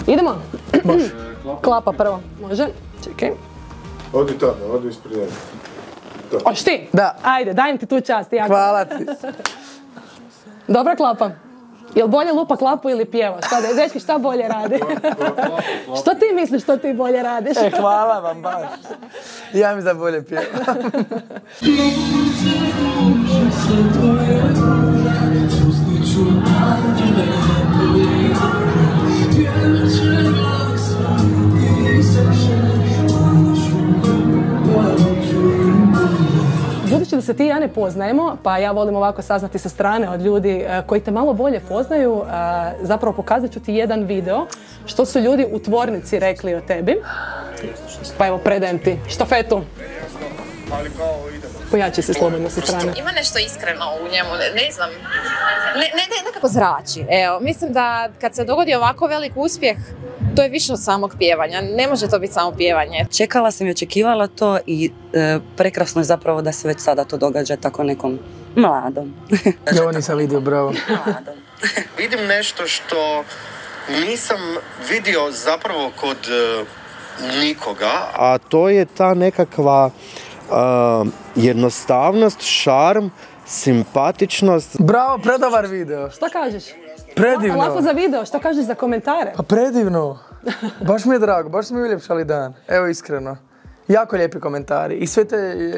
Idemo? Može. Klapa prvo. Može? Čekaj. Odi tamo, odi ispred njega. Oš ti? Da. Ajde, dajem ti tu čast. Hvala ti. Dobra klapa. Jel bolje lupa klapu ili pjeva? Dečki, šta bolje radi? Što ti misliš što ti bolje radiš? Hvala vam baš. Ja mi da bolje pjevam. Budući da se ti i ja ne poznajemo, pa ja volim ovako saznati sa strane od ljudi koji te malo bolje poznaju, zapravo pokazat ću ti jedan video što su ljudi u tvornici rekli o tebi. Pa evo, predajem ti štafetu. Pojači se slobodno sa strane. Ima nešto iskreno u njemu, ne znam, nekako zrači. Evo, mislim da kad se dogodi ovako velik uspjeh, to je više od samog pjevanja, ne može to biti samo pjevanje. Čekala sam i očekivala to i prekrasno je zapravo da se već sada to događa tako nekom mladom. Ja ovo nisam vidio, bravo. Mladom. Vidim nešto što nisam vidio zapravo kod nikoga, a to je ta nekakva jednostavnost, šarm, simpatičnost. Bravo, predobar video. Šta kažeš? Predivno. Lako za video, šta kažeš za komentare? Pa predivno. Baš mi je drago, baš smo mi uljepšali dan. Evo iskreno. Jako lijepi komentari. I sve te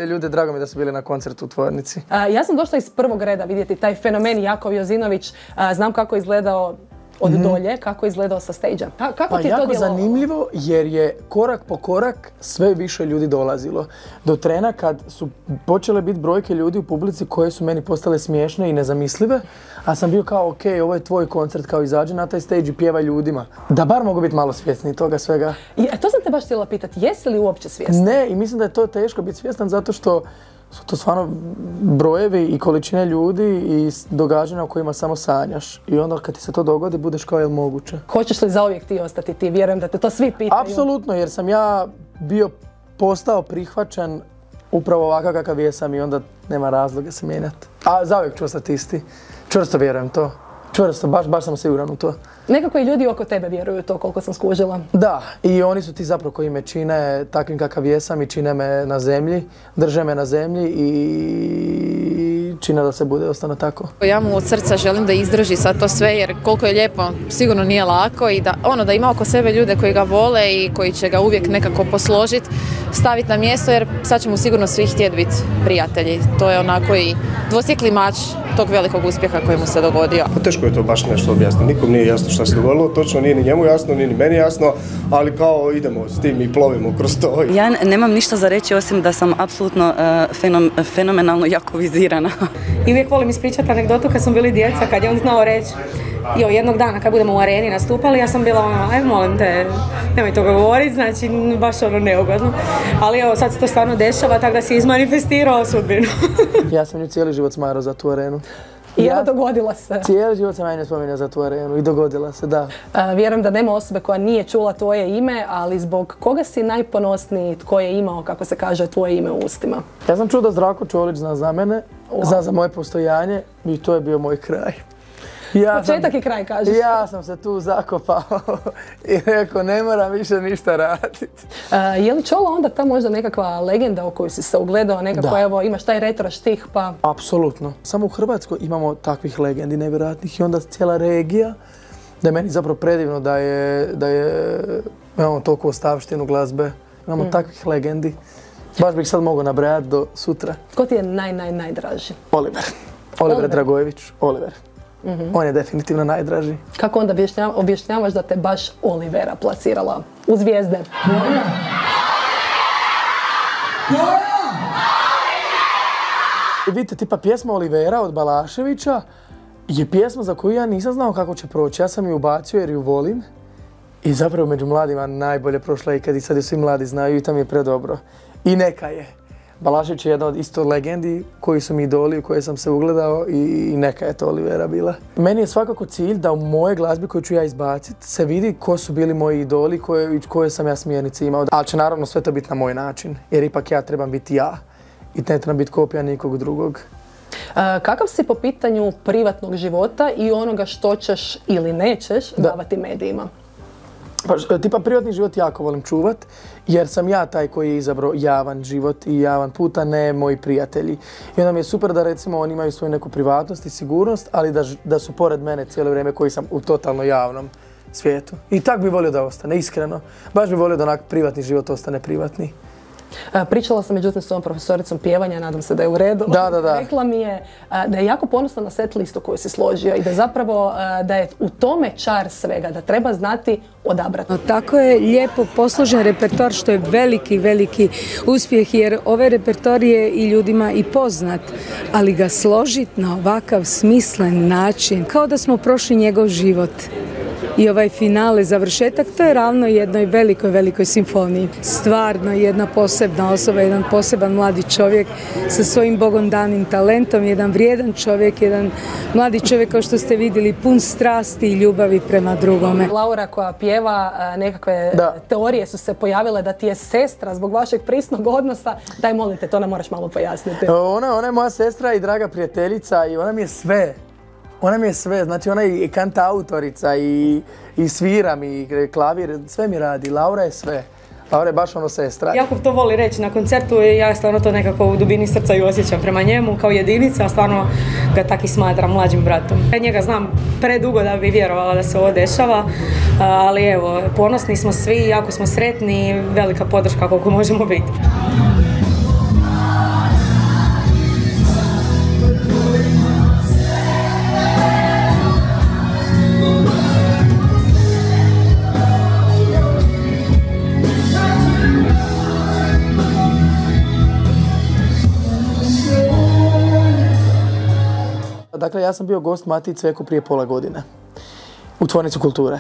ljude, drago mi da su bili na koncertu u tvornici. Ja sam došla iz prvog reda vidjeti taj fenomen Jakov Jozinović. Znam kako je izgledao od dolje, kako je izgledao sa stage-a. Kako ti je to jako djelovalo? zanimljivo jer je korak po korak sve više ljudi dolazilo. Do trena kad su počele biti brojke ljudi u publici koje su meni postale smiješne i nezamislive, a sam bio kao ok, ovo je tvoj koncert, kao izađi na taj stage i pjevaj ljudima. Da bar mogu biti malo svjesni toga svega. To sam te baš htjela pitati, jesi li uopće svjesna? Ne, i mislim da je to teško biti svjestan zato što su to stvarno brojevi i količine ljudi i događanja o kojima samo sanjaš. I onda kad ti se to dogodi, budeš kao jel moguće. Hoćeš li zauvijek ti ostati ti? Vjerujem da te to svi pitaju. Apsolutno, jer sam ja postao prihvaćen upravo ovakav kakav jesam i onda nema razloga se mijenjati. A zauvijek ću ostati isti. Čvrsto vjerujem to. Čvrsto, baš sam siguran u to. Nekako i ljudi oko tebe vjeruju to, koliko sam skužila. Da, i oni su ti zapravo koji me čine takvim kakav jesam i čine me na zemlji, drže me na zemlji i čine da se bude ostane tako. Ja mu od srca želim da izdrži sad to sve jer koliko je lijepo, sigurno nije lako i da ima oko sebe ljude koji ga vole i koji će ga uvijek nekako posložiti, staviti na mjesto jer sad će mu sigurno svi htjeti biti prijatelji. To je onako i dvosjekli mač tog velikog uspjeha koji mu se dogodio. Teško je to baš nešto objasniti, nikom nije jasno što se dogodilo, točno nije ni njemu jasno, nije ni meni jasno, ali kao idemo s tim i plovimo kroz to. Ja nemam ništa za reći osim da sam apsolutno fenomenalno jakovizirana. I uvijek volim ispričati anegdotu kad smo bili djeca, kad je on znao reći jednog dana kad budemo u areni nastupali, ja sam bila aj molim te, nemoj toga govoriti, znači baš neugodno. Ali evo sad se to stvarno dešava, tako da si izmanifestirao sudbinu. Ja sam nju cijeli život smarao za tu arenu. I evo dogodila se. Cijeli život sam ja nju spominjao za tu arenu i dogodila se, da. Vjerujem da nema osobe koja nije čula tvoje ime, ali zbog koga si najponosniji, tko je imao, kako se kaže, tvoje ime u ustima? Ja sam čuo da Zdravko Čolić zna za mene, zna za moje postojanje i to je bio moj kraj. Početak i kraj, kažeš. Ja sam se tu zakopao i rekao ne moram više ništa raditi. Je li Čolo onda ta možda nekakva legenda o koju si se ugledao, nekako evo imaš taj retro štih pa... Apsolutno. Samo u Hrvatskoj imamo takvih legendi nevjerojatnih i onda cijela regija, da je meni zapravo predivno da imamo toliko ostavštinu glazbe, imamo takvih legendi. Baš bih sad mogao nabrajati do sutra. Tko ti je najdraži? Oliver Dragojević, Oliver. On je definitivno najdraži. Kako onda objašnjavaš da te baš Olivera plasirala u zvijezde? Vidite, tipa pjesma Olivera od Balaševića je pjesma za koju ja nisam znao kako će proći. Ja sam ju ubacio jer ju volim i zapravo među mladima najbolje prošla i kad i sad ju svi mladi znaju i tam je predobro. I neka je. Balašević je jedna od isto legendi koji su mi idoli, u koje sam se ugledao i neka je to Olivera bila. Meni je svakako cilj da u moje glazbi koju ću ja izbaciti se vidi ko su bili moji idoli, koje sam ja smjernice imao. Ali će naravno sve to biti na moj način, jer ipak ja trebam biti ja i ne trebam biti kopija nikog drugog. Kakav si po pitanju privatnog života i onoga što ćeš ili nećeš davati medijima? Pa, tipa privatni život jako volim čuvat, jer sam ja taj koji je izabrao javan život i javan put, a ne moji prijatelji. I onda mi je super da recimo oni imaju svoju neku privatnost i sigurnost, ali da su pored mene cijelo vrijeme koji sam u totalno javnom svijetu. I tak bi volio da ostane, iskreno. Baš bi volio da onak privatni život ostane privatni. Pričala sam međutim s ovom profesoricom pjevanja, nadam se da je u redu. Da. Rekla mi je da je jako ponosna na set listu koju si složio i da zapravo da je u tome čar svega, da treba znati odabrati. Tako je lijepo posložen repertoar što je veliki, veliki uspjeh jer ovaj repertoar je i ljudima i poznat, ali ga složiti na ovakav smislen način, kao da smo prošli njegov život. I ovaj finale, završetak, to je ravno jednoj velikoj, velikoj simfoniji. Stvarno jedna posebna osoba, jedan poseban mladi čovjek sa svojim bogom danim talentom, jedan vrijedan čovjek, jedan mladi čovjek kao što ste vidjeli, pun strasti i ljubavi prema drugome. Laura koja pjeva, nekakve teorije su se pojavile da ti je sestra zbog vašeg prisnog odnosa. Daj molim te, to nam moraš malo pojasniti. Ona je moja sestra i draga prijateljica i ona mi je sve. Ona mi je sve, znači ona je i kantautorica i svira mi, i klavir, sve mi radi. Laura je sve. Laura je baš ono sestra. Jakub to voli reći na koncertu i ja stvarno to nekako u dubini srca i osjećam prema njemu kao jedinica, a stvarno ga tak i smatram mlađim bratom. Ja njega znam predugo da bi vjerovala da se ovo dešava, ali evo, ponosni smo svi, jako smo sretni i velika podrška koliko možemo biti. Dakle, ja sam bio gost Matiji Cveku prije pola godine u Tvornici kulture.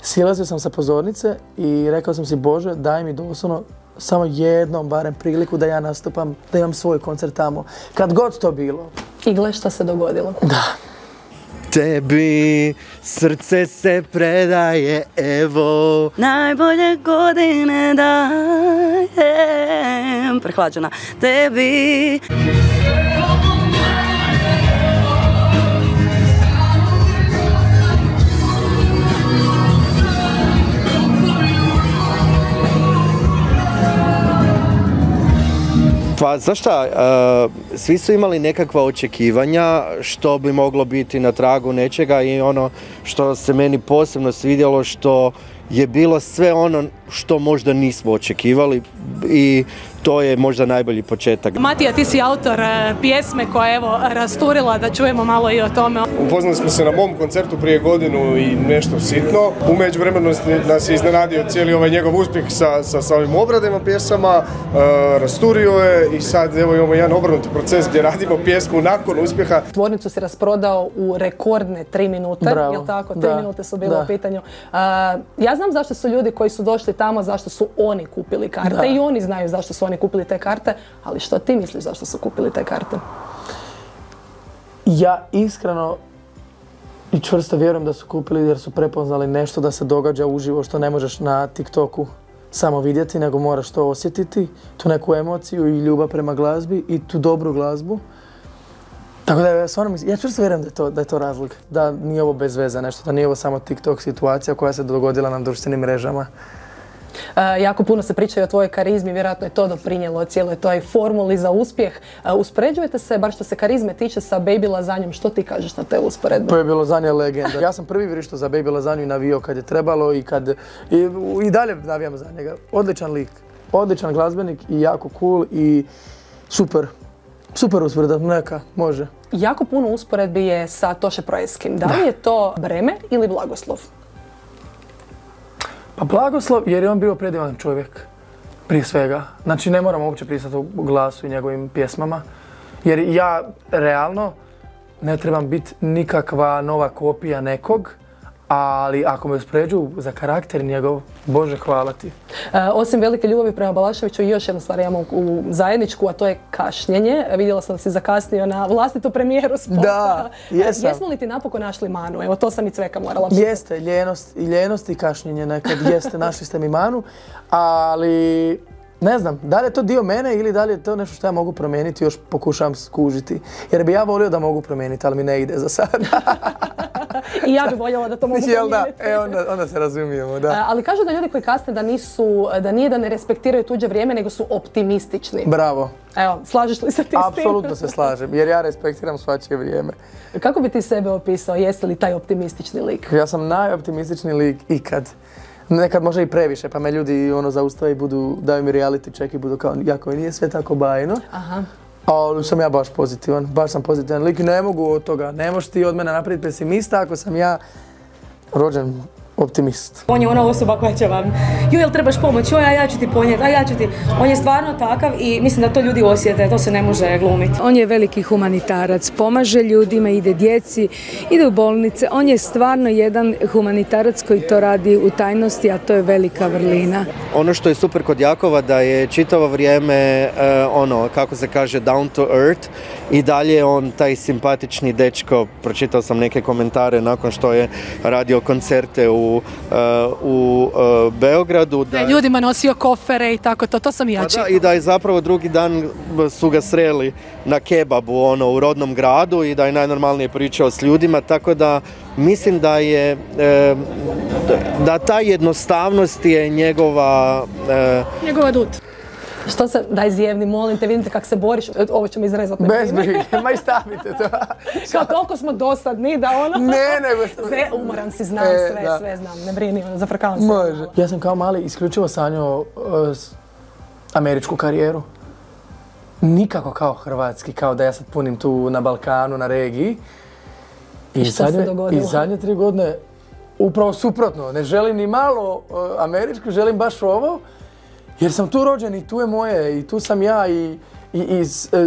Silazio sam sa pozornice i rekao sam si, Bože, daj mi doslovno samo jednom barem priliku da ja nastupam, da imam svoj koncert tamo. Kad god to bilo. I gle šta se dogodilo. Da. Tebi srce se predaje, evo. Najbolje godine dajem, prehlađena, tebi. Pa znaš šta, svi su imali nekakva očekivanja što bi moglo biti na tragu nečega i ono što se meni posebno svidjelo što je bilo sve ono što možda nismo očekivali i to je možda najbolji početak. Matija, ti si autor pjesme koja je evo rasturila, da čujemo malo i o tome. Upoznali smo se na mom koncertu prije godinu i nešto sitno. U međuvremenu nas je iznenadio cijeli ovaj njegov uspjeh sa ovim obradima pjesama, rasturio je i sad evo imamo jedan obrnuti proces gdje radimo pjesmu nakon uspjeha. Tvornicu si rasprodao u rekordne 3 minute, Bravo. jel tako? 3 minute su bile u pitanju. Ja znam zašto su ljudi koji su došli tamo, zašto su oni kupili karte i oni znaju zašto su oni kupili te karte, ali što ti misliš zašto su kupili te karte? Ja iskreno i čvrsto vjerujem da su kupili jer su prepoznali nešto da se događa uživo što ne možeš na TikToku samo vidjeti, nego moraš to osjetiti, tu neku emociju i ljubav prema glazbi i tu dobru glazbu. Tako da ja čvrsto vjerujem da je to razlog, da nije ovo bez veze nešto, da nije ovo samo TikTok situacija koja se dogodila na društvenim mrežama. Jako puno se priča o tvojoj karizmi, vjerojatno je to doprinijelo cijeloj toj formuli za uspjeh. Uspoređujete se, bar što se karizme tiče, sa Baby Lazanjom. Što ti kažeš na te usporedbe? Baby Lazanja je legenda. Ja sam prvi vrišto za Baby Lazanju i navio kad je trebalo i dalje navijam za njega. Odličan lik, odličan glazbenik i jako cool i super. Super usporedba, neka, može. Jako puno usporedbi je sa Toše Proeskim. Da li je to breme ili blagoslov? Pa blagoslov jer je on bio predivan čovjek, prije svega. Znači ne moram uopće pisati o glasu i njegovim pjesmama. Jer ja realno ne trebam biti nikakva nova kopija nekog, ali ako me uspređu za karakter njegov, Bože hvala ti. Osim velike ljubavi prema Balaševiću, još jednu stvar imamo u zajedničku, a to je kašnjenje. Vidjela sam da si zakasnio na vlastitu premijeru spota. Da, jesam. Jesmo li ti napokon našli manu? Evo, to sam i Cveka morala pitati. Jeste, ljenost i kašnjenje nekad, jeste, našli ste mi manu, ali ne znam, da li je to dio mene ili da li je to nešto što ja mogu promijeniti, još pokušavam skužiti. Jer bi ja volio da mogu promijeniti, ali mi ne ide za sad. I ja bih voljela da to mogu promijeniti. Onda se razumijemo, da. Ali kažu da ljudi koji kasne da nije da ne respektiraju tuđe vrijeme, nego su optimistični. Bravo. Evo, slažeš li se ti s tim? Apsolutno se slažem, jer ja respektiram svačije vrijeme. Kako bi ti sebe opisao? Jesi li taj optimistični lik? Ja sam najoptimističniji lik ikad. Nekad možda i previše, pa me ljudi zaustave i daju mi reality check i budu kao, jako nije sve tako bajno. Aha. Ali sam ja baš pozitivan, baš sam pozitivan lik i ne mogu od toga. Ne možeš ti od mene napraviti pesimista ako sam ja rođen optimist. On je ona osoba koja će vam, jel trebaš pomoć, ja ću ti ponijeti, ja ću ti. On je stvarno takav i mislim da to ljudi osjete, to se ne može glumiti. On je veliki humanitarac, pomaže ljudima, ide djeci, ide u bolnice. On je stvarno jedan humanitarac koji to radi u tajnosti, a to je velika vrlina. Ono što je super kod Jakova da je čitavo vrijeme kako se kaže, down to earth i dalje on taj simpatični dečko. Pročitao sam neke komentare nakon što je radio koncerte u Beogradu. Da je ljudima nosio kofere i tako to sam i ja čitala. I da je zapravo drugi dan su ga sreli na kebabu u rodnom gradu i da je najnormalnije pričao s ljudima, tako da mislim da je da ta jednostavnost je njegova dut. Što se, daj zjevni, molim te, vidite kako se boriš, ovo ću mi izrezati. Bez brige, ma i stavite to. Kao toliko smo dosadni da Ne, umoran si, znam sve znam, ne brini, zafrkavam se. Može. Ja sam kao mali isključivo sanjao američku karijeru. Nikako kao hrvatski, kao da ja sad punim tu na Balkanu, na regiji. I šta se dogodilo? I zadnje 3 godine, upravo suprotno, ne želim ni malo američku, želim baš ovo. Jer sam tu rođen i tu je moje i tu sam ja i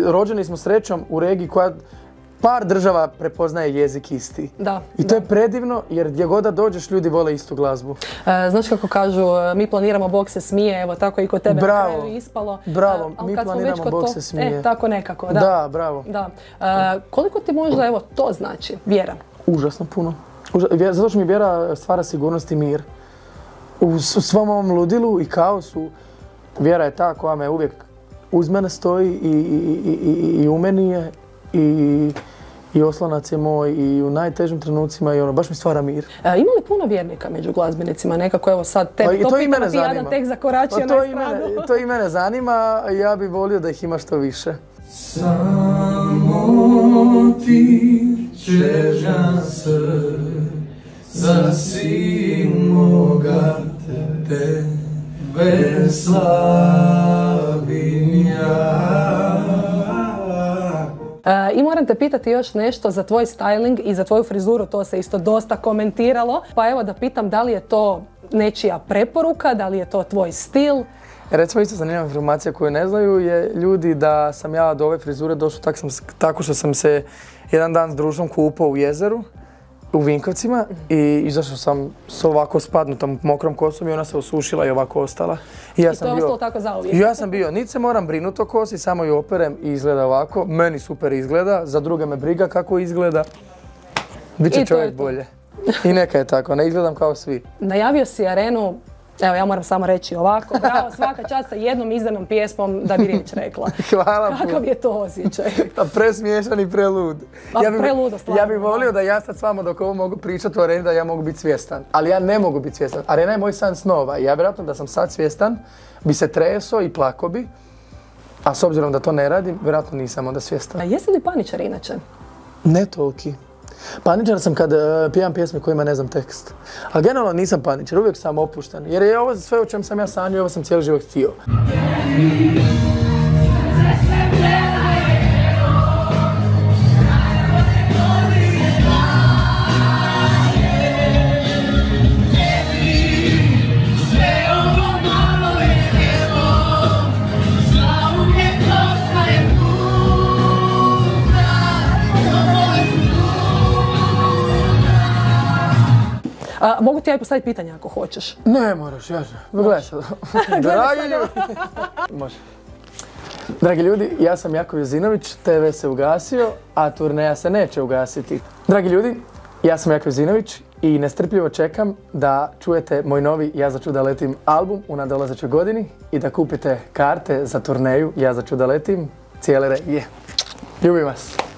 rođeni smo srećom u regiji koja par država prepoznaje jezik isti. Da. I to je predivno jer gdje god da dođeš ljudi vole istu glazbu. Znaš kako kažu, mi planiramo Bog se smije, evo tako i kod tebe na kraju ispalo. Bravo, mi planiramo Bog se smije. Tako nekako, da. Da, bravo. Da. Koliko ti možda evo to znači, vjera? Užasno puno. Zato što mi vjera stvara sigurnost i mir. U svom ovom ludilu i kaosu vjera je ta koja me uvijek uz mene stoji i u meni je i oslonac je moj i u najtežim trenucima i baš mi stvara mir. Ima li puno vjernika među glazbenicima? Nekako evo sad tebi to pitam, ti jadan tek zakoračio na estradu. To i mene zanima, ja bih volio da ih ima što više. Samo ti čežan se za sin moga tebe. I moram te pitati još nešto za tvoj styling i za tvoju frizuru, to se isto dosta komentiralo. Pa evo da pitam da li je to nečija preporuka, da li je to tvoj stil? Recimo isto zanimljiva informacija koju ne znaju je ljudi da sam ja do ove frizure došao tako što sam se jedan dan s društvom kupao u jezeru u Vinkovcima i izašao sam s ovako spadnutom mokrom kosom i ona se osušila i ovako ostala. I to je ostalo tako zauvijek? Ja sam bio, niti se moram brinuti o kosi, samo ju operem i izgleda ovako. Meni super izgleda, za druge me briga kako izgleda. Biće čovjek bolje. I neka je tako, ne izgledam kao svi. Najavio si Arenu, evo ja moram samo reći ovako, bravo, svaka čast sa jednom izdanom pjesmom da bi riječ rekla. Hvala puno. Kakav je to osjećaj? Presmiješan i prelud. Preludo stvarno. Ja bih volio da ja sad s vama dok ovo mogu pričati o Areni da ja mogu biti svjestan. Ali ja ne mogu biti svjestan. Arena je moj san snova i ja vjerojatno da sam sad svjestan bi se tresao i plako bi. A s obzirom da to ne radim, vjerojatno nisam onda svjestan. A jesi li paničar inače? Ne toliki. Paničar sam kad pjevam pjesme kojima ne znam tekst. A generalno nisam paničar, uvijek sam opušten. Jer je ovo sve o čem sam ja sanio, ovo sam cijeli život htio. Mogu ti ja i postaviti pitanje ako hoćeš. Ne moraš, jasno. Gledaj sad. Dragi ljudi. Može. Dragi ljudi, ja sam Jakov Jozinović, TV se ugasio, a turneja se neće ugasiti. Dragi ljudi, ja sam Jakov Jozinović i nestrpljivo čekam da čujete moj novi Ja za čuda letim album u nadolazećoj godini i da kupite karte za turneju Ja za čuda letim cijele regije. Ljubim vas!